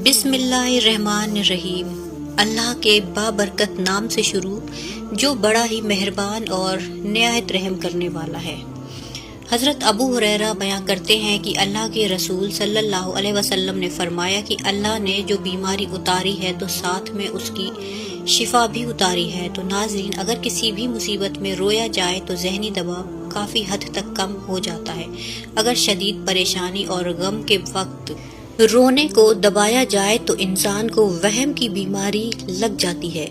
बिस्मिल्लाहिर्रहमानिर्रहीम। अल्लाह के बाबरकत नाम से शुरू जो बड़ा ही मेहरबान और निहायत रहम करने वाला है। हज़रत अबू हुरैरा बयां करते हैं कि अल्लाह के रसूल सल्लल्लाहु अलैहि वसल्लम ने फरमाया कि अल्लाह ने जो बीमारी उतारी है तो साथ में उसकी शिफा भी उतारी है। तो नाज़रीन, अगर किसी भी मुसीबत में रोया जाए तो ज़हनी दबाव काफ़ी हद तक कम हो जाता है। अगर शदीद परेशानी और गम के वक्त रोने को दबाया जाए तो इंसान को वहम की बीमारी लग जाती है।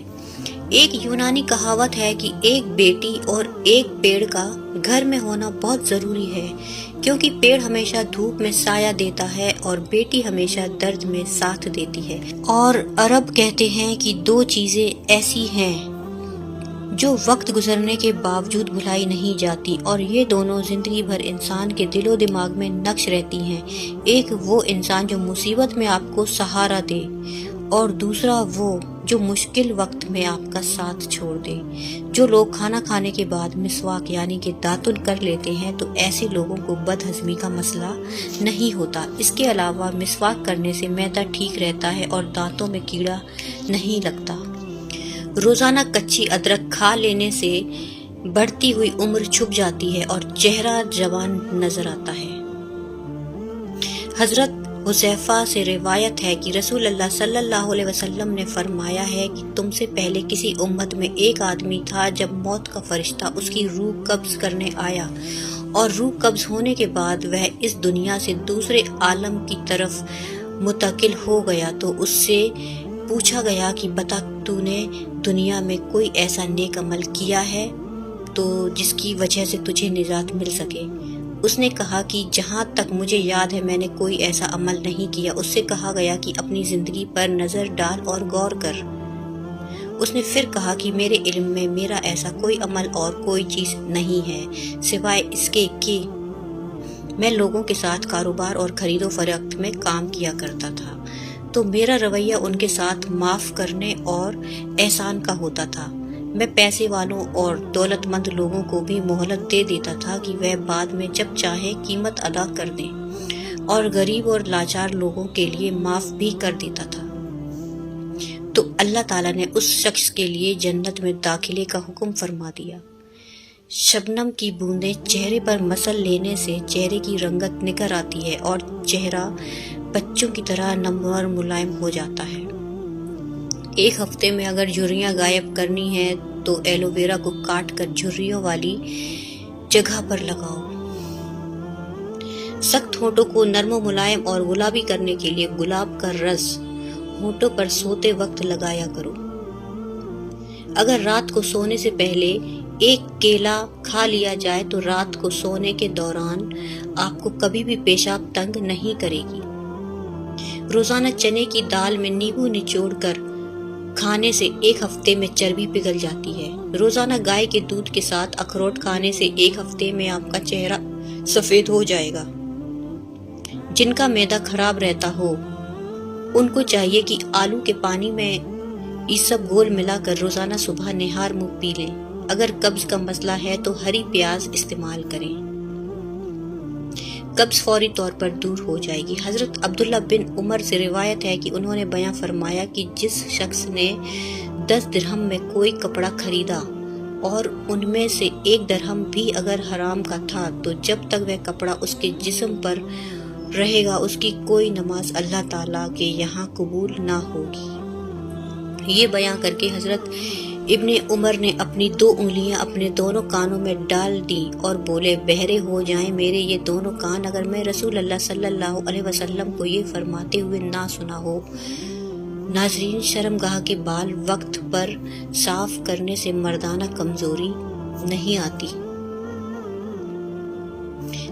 एक यूनानी कहावत है कि एक बेटी और एक पेड़ का घर में होना बहुत जरूरी है, क्योंकि पेड़ हमेशा धूप में साया देता है और बेटी हमेशा दर्द में साथ देती है। और अरब कहते हैं कि दो चीजें ऐसी हैं जो वक्त गुजरने के बावजूद भुलाई नहीं जाती, और ये दोनों जिंदगी भर इंसान के दिलो दिमाग में नक्श रहती हैं। एक वो इंसान जो मुसीबत में आपको सहारा दे, और दूसरा वो जो मुश्किल वक्त में आपका साथ छोड़ दे। जो लोग खाना खाने के बाद मिसवाक यानी कि दातुन कर लेते हैं तो ऐसे लोगों को बदहजमी का मसला नहीं होता। इसके अलावा मिसवाक करने से मैदा ठीक रहता है और दांतों में कीड़ा नहीं लगता। रोजाना कच्ची अदरक खा लेने से बढ़ती हुई उम्र छुप जाती है और चेहरा जवान नजर आता है। हजरत हुज़ैफा से रिवायत है कि रसूल अल्लाह सल्लल्लाहु अलैहि वसल्लम ने फरमाया है कि तुमसे पहले किसी उम्मत में एक आदमी था, जब मौत का फरिश्ता उसकी रूह कब्ज करने आया और रूह कब्ज होने के बाद वह इस दुनिया से दूसरे आलम की तरफ मुंतकिल हो गया तो उससे पूछा गया कि बता, तूने दुनिया में कोई ऐसा नेक अमल किया है तो जिसकी वजह से तुझे निजात मिल सके। उसने कहा कि जहाँ तक मुझे याद है मैंने कोई ऐसा अमल नहीं किया। उससे कहा गया कि अपनी जिंदगी पर नजर डाल और गौर कर। उसने फिर कहा कि मेरे इल्म में मेरा ऐसा कोई अमल और कोई चीज नहीं है सिवाय इसके कि मैं लोगों के साथ कारोबार और खरीदो फरोख्त में काम किया करता था, तो मेरा रवैया उनके साथ माफ करने और एहसान का होता था। मैं पैसे वालों और दौलतमंद लोगों को भी मोहलत दे देता था कि वह बाद में जब चाहे कीमत अदा कर दें, और गरीब और लाचार लोगों के लिए माफ भी कर देता था। तो अल्लाह ताला ने उस शख्स के लिए जन्नत में दाखिले का हुक्म फरमा दिया। शबनम की बूंदें चेहरे पर मसल लेने से चेहरे की रंगत निखर आती है और चेहरा बच्चों की तरह नम्र और मुलायम हो जाता है। एक हफ्ते में अगर झुर्रियां गायब करनी है तो एलोवेरा को काट कर झुर्रियों वाली जगह पर लगाओ। सख्त होठों को नर्म मुलायम और गुलाबी करने के लिए गुलाब का रस होठों पर सोते वक्त लगाया करो। अगर रात को सोने से पहले एक केला खा लिया जाए तो रात को सोने के दौरान आपको कभी भी पेशाब तंग नहीं करेगी। रोजाना चने की दाल में नींबू निचोड़कर खाने से एक हफ्ते में चर्बी पिघल जाती है। रोजाना गाय के दूध के साथ अखरोट खाने से एक हफ्ते में आपका चेहरा सफेद हो जाएगा। जिनका मैदा खराब रहता हो उनको चाहिए कि आलू के पानी में ये सब घोल मिलाकर रोजाना सुबह निहार मुंह पी लें। अगर कब्ज का मसला है तो हरी प्याज इस्तेमाल करें, कब्ज फौरी तौर पर दूर हो जाएगी। हजरत अब्दुल्ला बिन उमर से रिवायत है कि उन्होंने बयां फरमाया कि जिस शख्स ने 10 दिरहम में कोई कपड़ा खरीदा और उनमें से 1 दिरहम भी अगर हराम का था तो जब तक वह कपड़ा उसके जिस्म पर रहेगा उसकी कोई नमाज अल्लाह ताला के यहाँ कबूल ना होगी। ये बयां करके हजरत इब्ने उमर ने अपनी 2 उंगलियां अपने दोनों कानों में डाल दी और बोले, बहरे हो जाएं मेरे ये दोनों कान अगर मैं रसूल अल्लाह सल्लल्लाहु अलैहि वसल्लम को ये फरमाते हुए ना सुना हो। नाजरीन, शर्मगाह के बाल वक्त पर साफ करने से मर्दाना कमजोरी नहीं आती।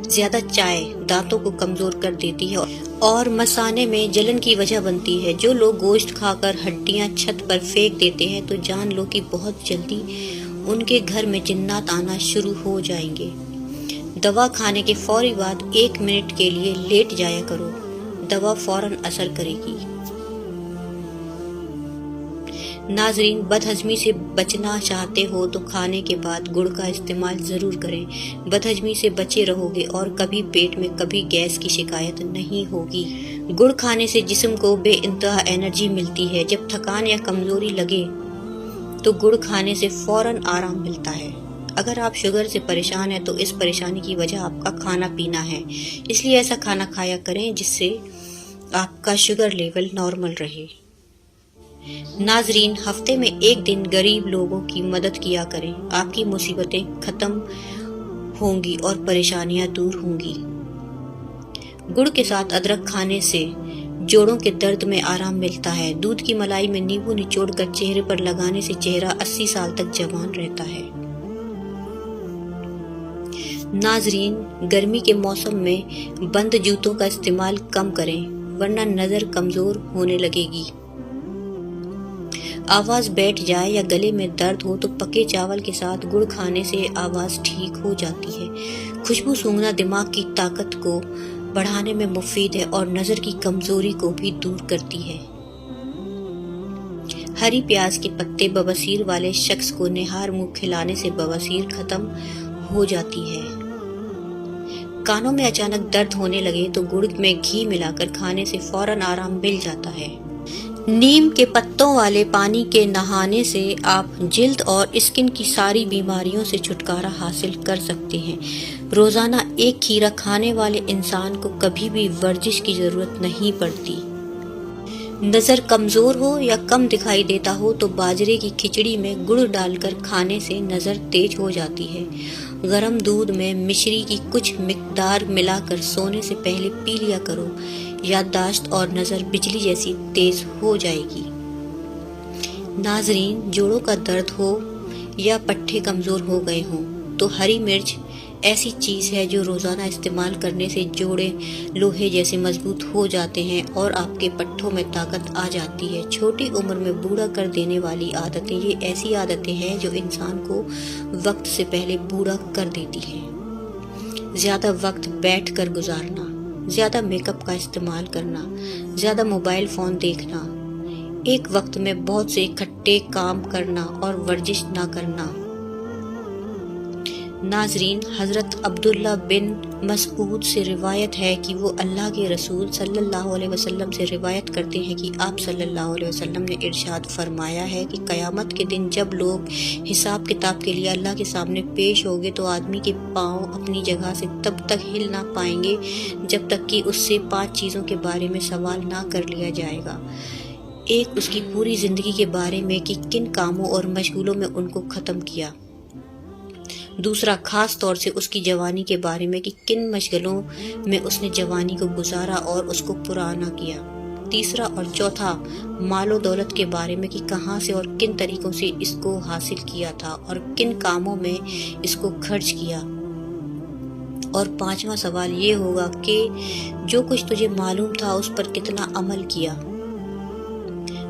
ज्यादा चाय दांतों को कमजोर कर देती है और मसाने में जलन की वजह बनती है। जो लोग गोश्त खाकर हड्डियां छत पर फेंक देते हैं तो जान लो कि बहुत जल्दी उनके घर में जिन्नात आना शुरू हो जाएंगे। दवा खाने के फौरी बाद 1 मिनट के लिए लेट जाया करो, दवा फौरन असर करेगी। नाजरीन, बदहजमी से बचना चाहते हो तो खाने के बाद गुड़ का इस्तेमाल जरूर करें। बदहजमी से बचे रहोगे और कभी पेट में कभी गैस की शिकायत नहीं होगी। गुड़ खाने से जिस्म को बेइंतहा एनर्जी मिलती है। जब थकान या कमजोरी लगे तो गुड़ खाने से फौरन आराम मिलता है। अगर आप शुगर से परेशान हैं तो इस परेशानी की वजह आपका खाना पीना है, इसलिए ऐसा खाना खाया करें जिससे आपका शुगर लेवल नॉर्मल रहे। नाजरीन, हफ्ते में एक दिन गरीब लोगों की मदद किया करें, आपकी मुसीबतें खत्म होंगी और परेशानियां दूर होंगी। गुड़ के साथ अदरक खाने से जोड़ों के दर्द में आराम मिलता है। दूध की मलाई में नींबू निचोड़कर चेहरे पर लगाने से चेहरा 80 साल तक जवान रहता है। नाजरीन, गर्मी के मौसम में बंद जूतों का इस्तेमाल कम करें, वरना नजर कमजोर होने लगेगी। आवाज बैठ जाए या गले में दर्द हो तो पके चावल के साथ गुड़ खाने से आवाज ठीक हो जाती है। खुशबू सूंघना दिमाग की ताकत को बढ़ाने में मुफीद है और नजर की कमजोरी को भी दूर करती है। हरी प्याज के पत्ते बवासीर वाले शख्स को निहार मुंह खिलाने से बवासीर खत्म हो जाती है। कानों में अचानक दर्द होने लगे तो गुड़ में घी मिलाकर खाने से फौरन आराम मिल जाता है। नीम के पत्तों वाले पानी के नहाने से आप जिल्द और स्किन की सारी बीमारियों से छुटकारा हासिल कर सकते हैं। रोजाना एक खीरा खाने वाले इंसान को कभी भी वर्जिश की जरूरत नहीं पड़ती। नजर कमजोर हो या कम दिखाई देता हो तो बाजरे की खिचड़ी में गुड़ डालकर खाने से नजर तेज हो जाती है। गरम दूध में मिश्री की कुछ मिकदार मिलाकर सोने से पहले पी लिया करो, याददाश्त और नजर बिजली जैसी तेज हो जाएगी। नाजरीन, जोड़ों का दर्द हो या पट्टे कमजोर हो गए हों तो हरी मिर्च ऐसी चीज है जो रोजाना इस्तेमाल करने से जोड़े लोहे जैसे मजबूत हो जाते हैं और आपके पट्टों में ताकत आ जाती है। छोटी उम्र में बूढ़ा कर देने वाली आदतें, ये ऐसी आदतें हैं जो इंसान को वक्त से पहले बूढ़ा कर देती हैं। ज्यादा वक्त बैठ कर गुजारना, ज्यादा मेकअप का इस्तेमाल करना, ज्यादा मोबाइल फोन देखना, एक वक्त में बहुत से इकट्ठे काम करना और वर्जिश ना करना। नाजरीन, हजरत अब्दुल्ला बिन मसऊद से रिवायत है कि वो अल्लाह के रसूल सल्लल्लाहु अलैहि वसल्लम से रिवायत करते हैं कि आप सल्लल्लाहु अलैहि वसल्लम ने इरशाद फरमाया है कि क़यामत के दिन जब लोग हिसाब किताब के लिए अल्लाह के सामने पेश होंगे तो आदमी के पाँव अपनी जगह से तब तक हिल ना पाएंगे जब तक कि उससे 5 चीज़ों के बारे में सवाल ना कर लिया जाएगा। एक, उसकी पूरी ज़िंदगी के बारे में कि किन कामों और मशगूलों में उनको ख़त्म किया। दूसरा, खास तौर से उसकी जवानी के बारे में कि किन मशगलों में उसने जवानी को गुजारा और उसको पुराना किया। तीसरा और चौथा, मालो दौलत के बारे में कि कहाँ से और किन तरीकों से इसको हासिल किया था और किन कामों में इसको खर्च किया। और 5वां सवाल ये होगा कि जो कुछ तुझे मालूम था उस पर कितना अमल किया।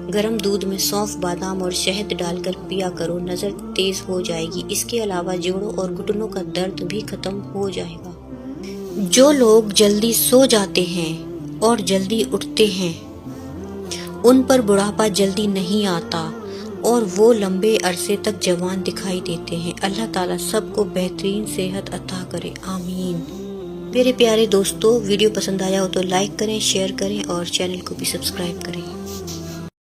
गरम दूध में सौंफ, बादाम और शहद डालकर पिया करो, नज़र तेज हो जाएगी। इसके अलावा जोड़ों और घुटनों का दर्द भी खत्म हो जाएगा। जो लोग जल्दी सो जाते हैं और जल्दी उठते हैं उन पर बुढ़ापा जल्दी नहीं आता और वो लंबे अरसे तक जवान दिखाई देते हैं। अल्लाह ताला सबको बेहतरीन सेहत अता करे, आमीन। मेरे प्यारे दोस्तों, वीडियो पसंद आया हो तो लाइक करें, शेयर करें और चैनल को भी सब्सक्राइब करें।